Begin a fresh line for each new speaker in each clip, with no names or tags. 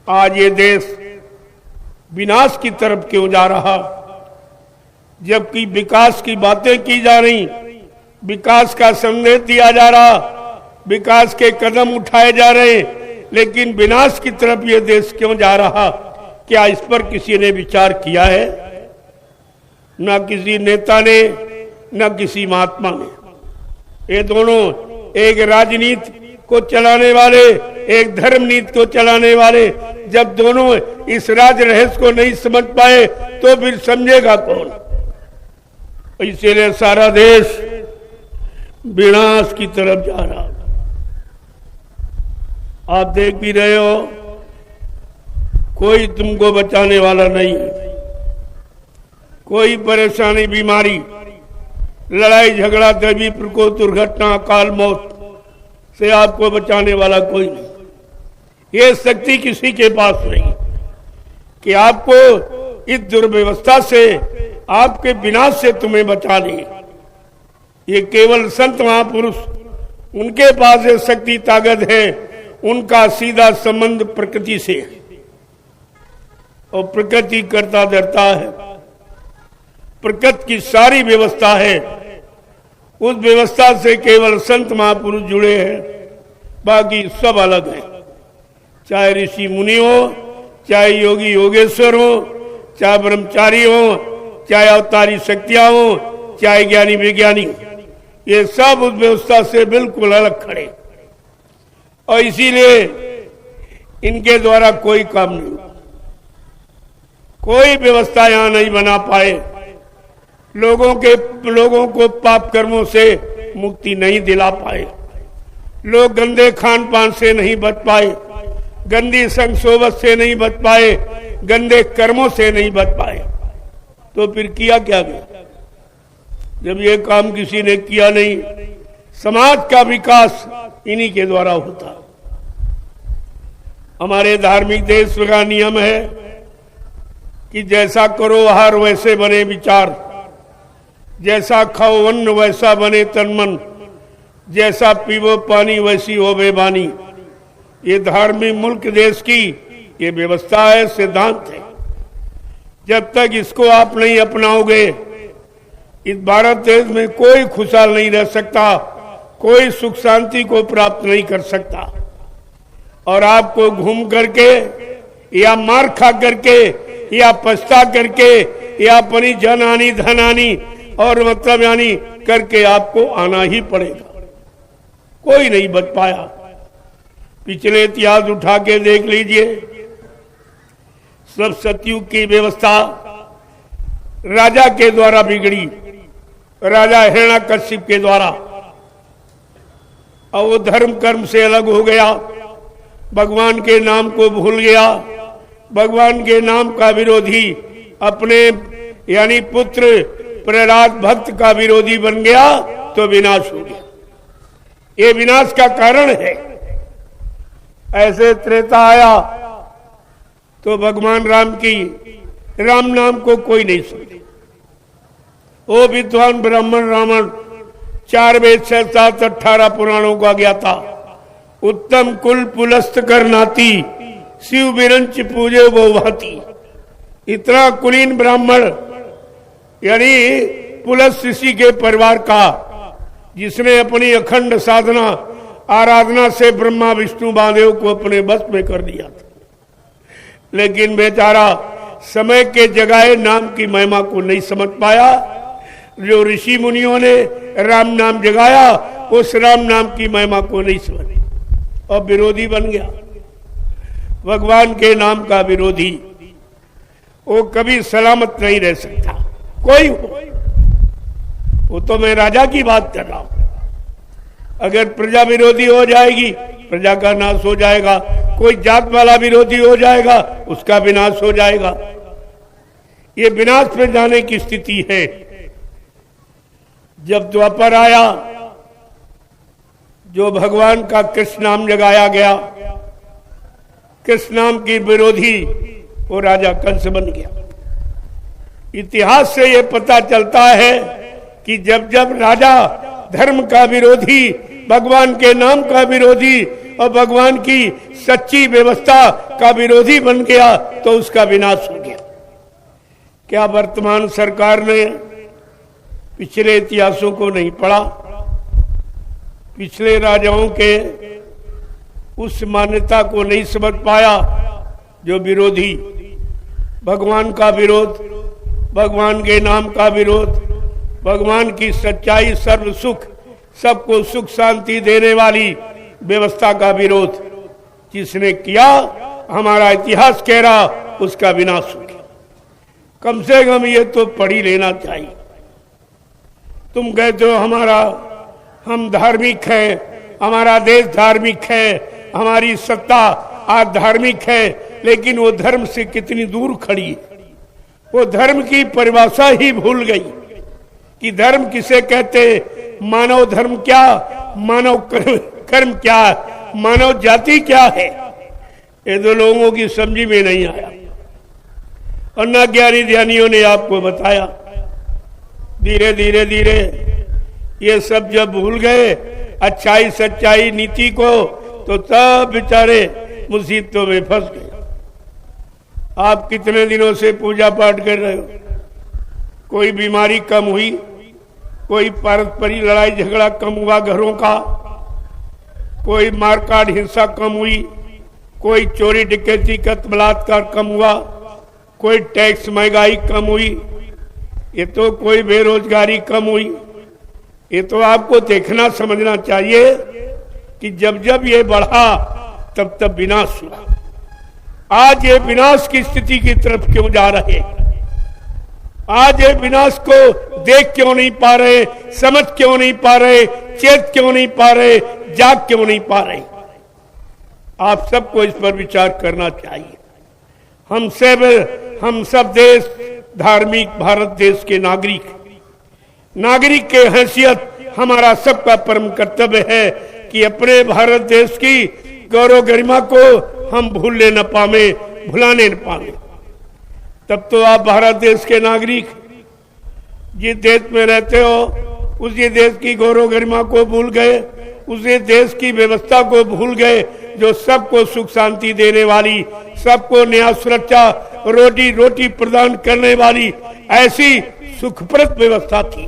आज ये देश विनाश की तरफ क्यों जा रहा, जबकि विकास की बातें की जा रही, विकास का संदेश दिया जा रहा, विकास के कदम उठाए जा रहे, लेकिन विनाश की तरफ ये देश क्यों जा रहा? क्या इस पर किसी ने विचार किया है? न किसी नेता ने, न किसी महात्मा ने। ये दोनों, एक राजनीति को चलाने वाले, एक धर्म नीति को चलाने वाले, जब दोनों इस राज रहस्य को नहीं समझ पाए तो फिर समझेगा कौन? इसीलिए सारा देश विनाश की तरफ जा रहा। आप देख भी रहे हो, कोई तुमको बचाने वाला नहीं है। कोई परेशानी, बीमारी, लड़ाई झगड़ा, दैवी प्रकोप, दुर्घटना, अकाल मौत से आपको बचाने वाला कोई नहीं। ये शक्ति किसी के पास नहीं कि आपको इस दुर्व्यवस्था से, आपके विनाश से तुम्हें बचा ले। ये केवल संत महापुरुष, उनके पास ये शक्ति, ताकत है। उनका सीधा संबंध प्रकृति से है और प्रकृति करता धरता है। प्रकृति की सारी व्यवस्था है, उस व्यवस्था से केवल संत महापुरुष जुड़े हैं, बाकी सब अलग है। चाहे ऋषि मुनि हो, चाहे योगी योगेश्वर हो, चाहे ब्रह्मचारी हो, चाहे अवतारी शक्तियां हो, चाहे ज्ञानी विज्ञानी, ये सब उस व्यवस्था से बिल्कुल अलग खड़े। और इसीलिए इनके द्वारा कोई काम नहीं, कोई व्यवस्था यहां नहीं बना पाए। लोगों को पाप कर्मों से मुक्ति नहीं दिला पाए। लोग गंदे खान पान से नहीं बच पाए, गंदी संग सोबत से नहीं बच पाए, गंदे कर्मों से नहीं बच पाए। तो फिर किया क्या गया? जब ये काम किसी ने किया नहीं, समाज का विकास इन्हीं के द्वारा होता। हमारे धार्मिक देश का नियम है कि जैसा करो आहार वैसे बने विचार, जैसा खाओ अन्न वैसा बने तन मन, जैसा पीवो पानी वैसी हो बेबानी। ये धार्मिक मुल्क देश की ये व्यवस्था है, सिद्धांत है। जब तक इसको आप नहीं अपनाओगे, इस भारत देश में कोई खुशहाल नहीं रह सकता, कोई सुख शांति को प्राप्त नहीं कर सकता। और आपको घूम करके या मार खा करके या पछता करके या अपनी जन हानि, धन हानि और मतलब यानी करके आपको आना ही पड़ेगा। कोई नहीं बच पाया। पिछले इतिहास उठा के देख लीजिए, सब सतयुग की व्यवस्था राजा के द्वारा बिगड़ी, राजा हिरण्यकश्यप के द्वारा। और वो धर्म कर्म से अलग हो गया, भगवान के नाम को भूल गया, भगवान के नाम का विरोधी, अपने यानी पुत्र प्रहलाद भक्त का विरोधी बन गया, तो विनाश हो गया। ये विनाश का कारण है। ऐसे त्रेता आया तो भगवान राम नाम को कोई नहीं सुने। वो विद्वान ब्राह्मण रावण 4 वेद 6 7 18 पुराणों का ज्ञाता, उत्तम कुल पुलस्त कर नाती, शिव बिरंच पूजे वो भांति। इतना कुलीन ब्राह्मण यानी पुलस्त ऋषि के परिवार का, जिसने अपनी अखंड साधना आराधना से ब्रह्मा विष्णु महादेव को अपने बस में कर दिया था। लेकिन बेचारा समय के जगाए नाम की महिमा को नहीं समझ पाया। जो ऋषि मुनियों ने राम नाम जगाया, उस राम नाम की महिमा को नहीं समझ और विरोधी बन गया। भगवान के नाम का विरोधी वो कभी सलामत नहीं रह सकता, कोई हो। वो तो मैं राजा की बात कर रहा हूं। अगर प्रजा विरोधी हो जाएगी, प्रजा का नाश हो जाएगा। कोई जात वाला विरोधी हो जाएगा, उसका विनाश हो जाएगा। ये विनाश पे जाने की स्थिति है। जब द्वापर आया, जो भगवान का कृष्ण नाम जगाया गया, कृष्ण नाम की विरोधी वो राजा कंस बन गया। इतिहास से ये पता चलता है कि जब जब राजा धर्म का विरोधी, भगवान के नाम का विरोधी और भगवान की सच्ची व्यवस्था का विरोधी बन गया तो उसका विनाश हो गया। क्या वर्तमान सरकार ने पिछले इतिहासों को नहीं पढ़ा? पिछले राजाओं के उस मान्यता को नहीं समझ पाया जो विरोधी, भगवान का विरोध, भगवान के नाम का विरोध, भगवान की सच्चाई, सर्व सुख, सबको सुख शांति देने वाली व्यवस्था का विरोध जिसने किया, हमारा इतिहास कह रहा उसका विनाश हो गया। कम से कम ये तो पढ़ ही लेना चाहिए। तुम कहते हो हम धार्मिक हैं, हमारा देश धार्मिक है, हमारी सत्ता आज धार्मिक है, लेकिन वो धर्म से कितनी दूर खड़ी है। वो धर्म की परिभाषा ही भूल गई कि धर्म किसे कहते, मानव धर्म क्या, मानव कर्म क्या, मानव जाति क्या है। ये तो लोगों की समझ में नहीं आया और न ज्ञानी ध्यानियों ने आपको बताया। धीरे धीरे धीरे ये सब जब भूल गए अच्छाई सच्चाई नीति को, तो सब बेचारे मुसीबतों में फंस गए। आप कितने दिनों से पूजा पाठ कर रहे हो, कोई बीमारी कम हुई, कोई पारस्परिक लड़ाई झगड़ा कम हुआ घरों का, कोई मारकाट हिंसा कम हुई, कोई चोरी डकैती कत्ल बलात्कार कम हुआ, कोई टैक्स महंगाई कम हुई, ये तो कोई बेरोजगारी कम हुई। ये तो आपको देखना समझना चाहिए कि जब जब ये बढ़ा तब तब विनाश हुआ। आज ये विनाश की स्थिति की तरफ क्यों जा रहे? आज ये विनाश को देख क्यों नहीं पा रहे, समझ क्यों नहीं पा रहे, चेत क्यों नहीं पा रहे, जाग क्यों नहीं पा रहे? आप सबको इस पर विचार करना चाहिए। हम सब देश धार्मिक भारत देश के नागरिक के हैसियत हमारा सबका परम कर्तव्य है कि अपने भारत देश की गौरव गरिमा को हम भूलने न पावे, भुलाने न पावे। तब तो आप भारत देश के नागरिक जिस देश में रहते हो उसी देश की गौरव गरिमा को भूल गए, उसी देश की व्यवस्था को भूल गए जो सबको सुख शांति देने वाली, सबको न्याय सुरक्षा रोटी रोटी प्रदान करने वाली ऐसी सुखप्रद व्यवस्था थी।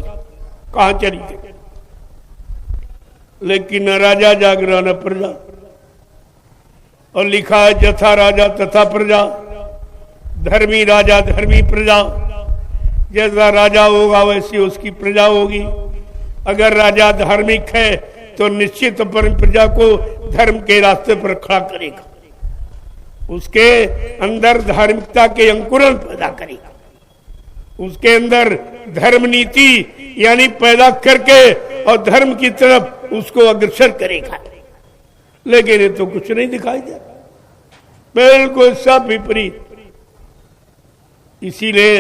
कहां चली गई? लेकिन न राजा जागरा न प्रजा, और लिखा है जथा राजा तथा प्रजा, धर्मी राजा धर्मी प्रजा। जैसा राजा होगा वैसी उसकी प्रजा होगी। अगर राजा धार्मिक है तो निश्चित पर प्रजा को धर्म के रास्ते पर खड़ा करेगा, उसके अंदर धार्मिकता के अंकुरण पैदा करेगा, उसके अंदर धर्म नीति यानी पैदा करके और धर्म की तरफ उसको अग्रसर करेगा। लेकिन ये तो कुछ नहीं दिखाई दे, बिल्कुल सब विपरीत। इसीलिए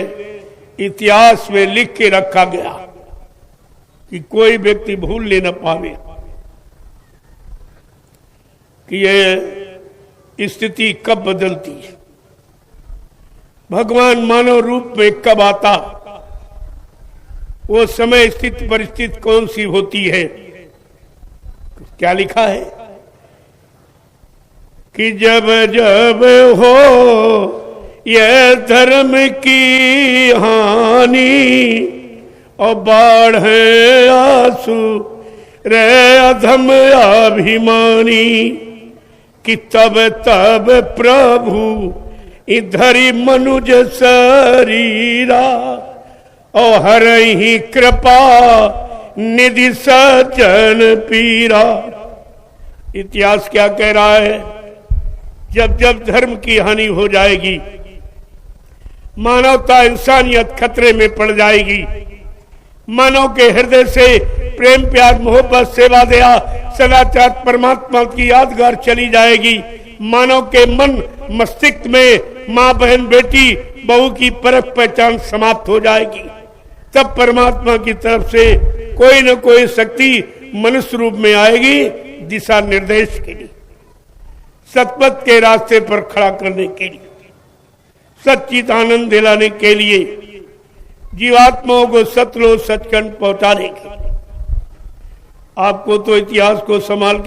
इतिहास में लिख के रखा गया कि कोई व्यक्ति भूल ले न पावे कि ये स्थिति कब बदलती है, भगवान मानव रूप में कब आता, वो समय स्थिति परिस्थिति कौन सी होती है। क्या लिखा है कि जब जब हो ये धर्म की हानि और बाढ़े आंसू रे अधम अभिमानी, कि तब तब प्रभु इधरी मनुज शरीरा और हर ही कृपा निधि सज्जन पीरा। इतिहास क्या कह रहा है? जब जब धर्म की हानि हो जाएगी, मानवता इंसानियत खतरे में पड़ जाएगी, मानव के हृदय से प्रेम प्यार मोहब्बत सेवा दया सदाचार परमात्मा की यादगार चली जाएगी, मानव के मन मस्तिष्क में माँ बहन बेटी बहू की परख पहचान समाप्त हो जाएगी, तब परमात्मा की तरफ से कोई न कोई शक्ति मनुष्य रूप में आएगी दिशा निर्देश के लिए, सतपथ के रास्ते पर खड़ा करने के लिए, सच्चित आनंद दिलाने के लिए, जीवात्माओं को सतलोक सचखंड पहुंचाने के लिए। आपको तो इतिहास को संभाल के